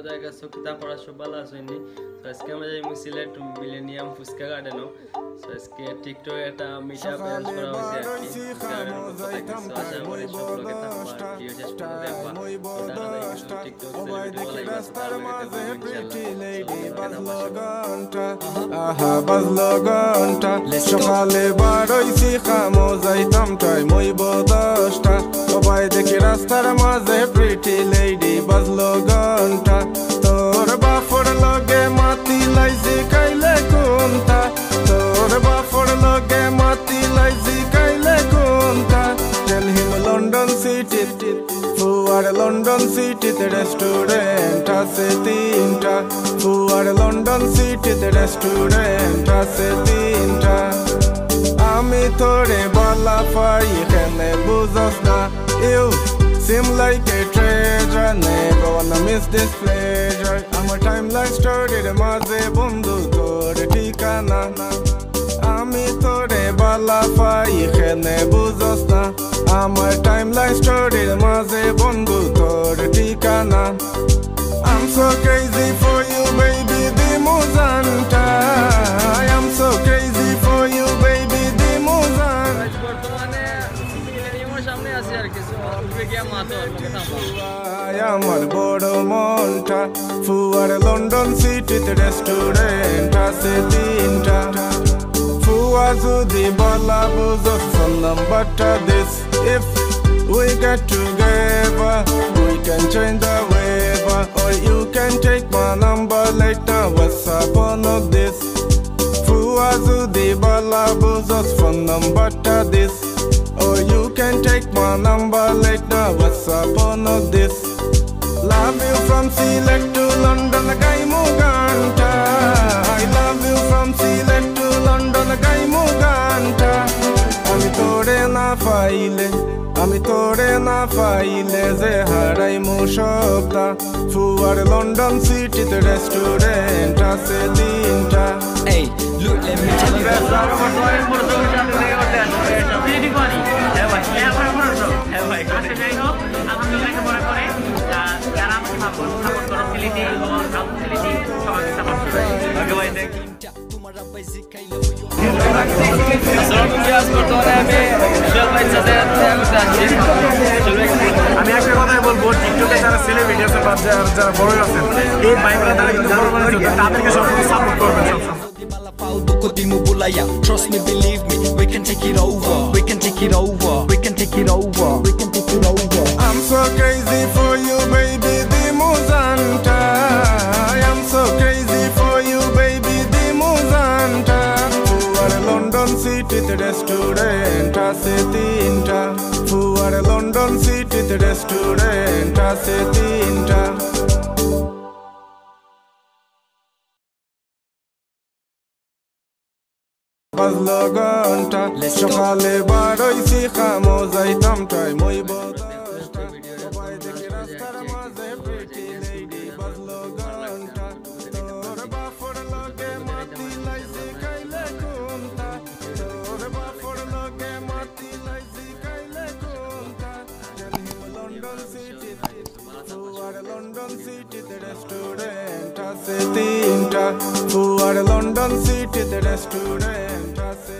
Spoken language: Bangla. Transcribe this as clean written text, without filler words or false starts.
জায়গা সকিতা করা সব ভালো আসেনি। তো আজকে আমরা যাই সিলেট মিলেনিয়াম ফুচকা গার্ডেনও। তো আজকে টিকটকে একটা মিটআপ অ্যারেঞ্জ করা হয়েছে আর কি। আশা করি সব লোকে থাকবা আর কি শেষ পর্যন্ত দেখবা। টিকটক সেলিব্রিটি বাজলো ঘন্টা সকালে বারোইছি খামো যাইতাম টাই মইব 10টা সবাই দেখি রাস্তার মাঝে প্রিটি লেডি বাজলো ঘন্টা তোর বাফর লগে মাতি লাইজি কাইলে কোনটা তোর বাফর লগে মাতি লাইজি কাইলে কোনটা টেল হিম লন্ডন সিটি ফুয়ার লন্ডন সিটিতে রেস্টুরেন্ট আছে 3টা ফুয়ার লন্ডন সিটিতে রেস্টুরেন্ট আছে 3টা আমি তোরে বলা পাই এখানে বুঝস না you seem like a treasure never wanna miss this pleasure আমার টাইমলাইন স্টোরির মাঝে বন্ধু তোর ঠিকানা আমি তোরে বলা পাই এখানে বুঝস না আমার টাইমলাইন স্টোরির মাঝে বন্ধু তোর ঠিকানা I'm so crazy for you baby the muzanta I am so crazy for you baby the muzanta বর্তমানে মিলেনিয়ামের সামনে আছি আর কিছু উঠবে গিয়া মাতর আমার বড় মনটা ফুয়ার লন্ডন সিটিতে রেস্টুরেন্ট আছে 3টা ফুয়া যদি বলা বুঝস ফোন নাম্বারটা this if we get together we can change the weather or you can take my number later WhatsApp on of this ফুয়া যদি বলা বুঝস ফোন নাম্বারটা this or you can take my number later WhatsApp on of this love you from Sealand to London gai muganta I love you from Sealand to London gai muganta আমি তোরে না পাইলে যে হারাই মুসবটা ফুয়ার লন্ডন সিটিতে রেস্টুরেন্ট আছে 3টা Hey, look, let me tell you আমি একটা কথাই বলবো টিকটকে যারা সেলিব্রিটি আছে বা যারা বড় আছেন এই ভাইরা তারা কিন্তু বড় মানুষ তাদেরকে সবসময় সাপোর্ট করবেন সবসময় Trust me, believe me, we can take it over. We can take it over. We can take it over. We can take it over. I'm so crazy for you, baby, the muzanta. I am so crazy for you, baby, the muzanta. Fuar London City the restaurant আছে 3টা. Fuar London City the restaurant আছে 3টা. বাজলো ঘন্টা সকালে বারোইছি খামো যাইতাম টাই মইব 10টা সবাই দেখি রাস্তার মাঝে প্রিটি লেডি বাজলো ঘন্টা তোর বাফর লগে মাতি লাইছি কাইলে কোনটা তোর বাফর লগে মাতি লাইছি কাইলে কোনটা লন্ডন সিটি ফুয়ার লন্ডন সিটিতে রেস্টুরেন্ট আছে 3টা ফুয়ার লন্ডন সিটিতে রেস্টুরেন্ট আছে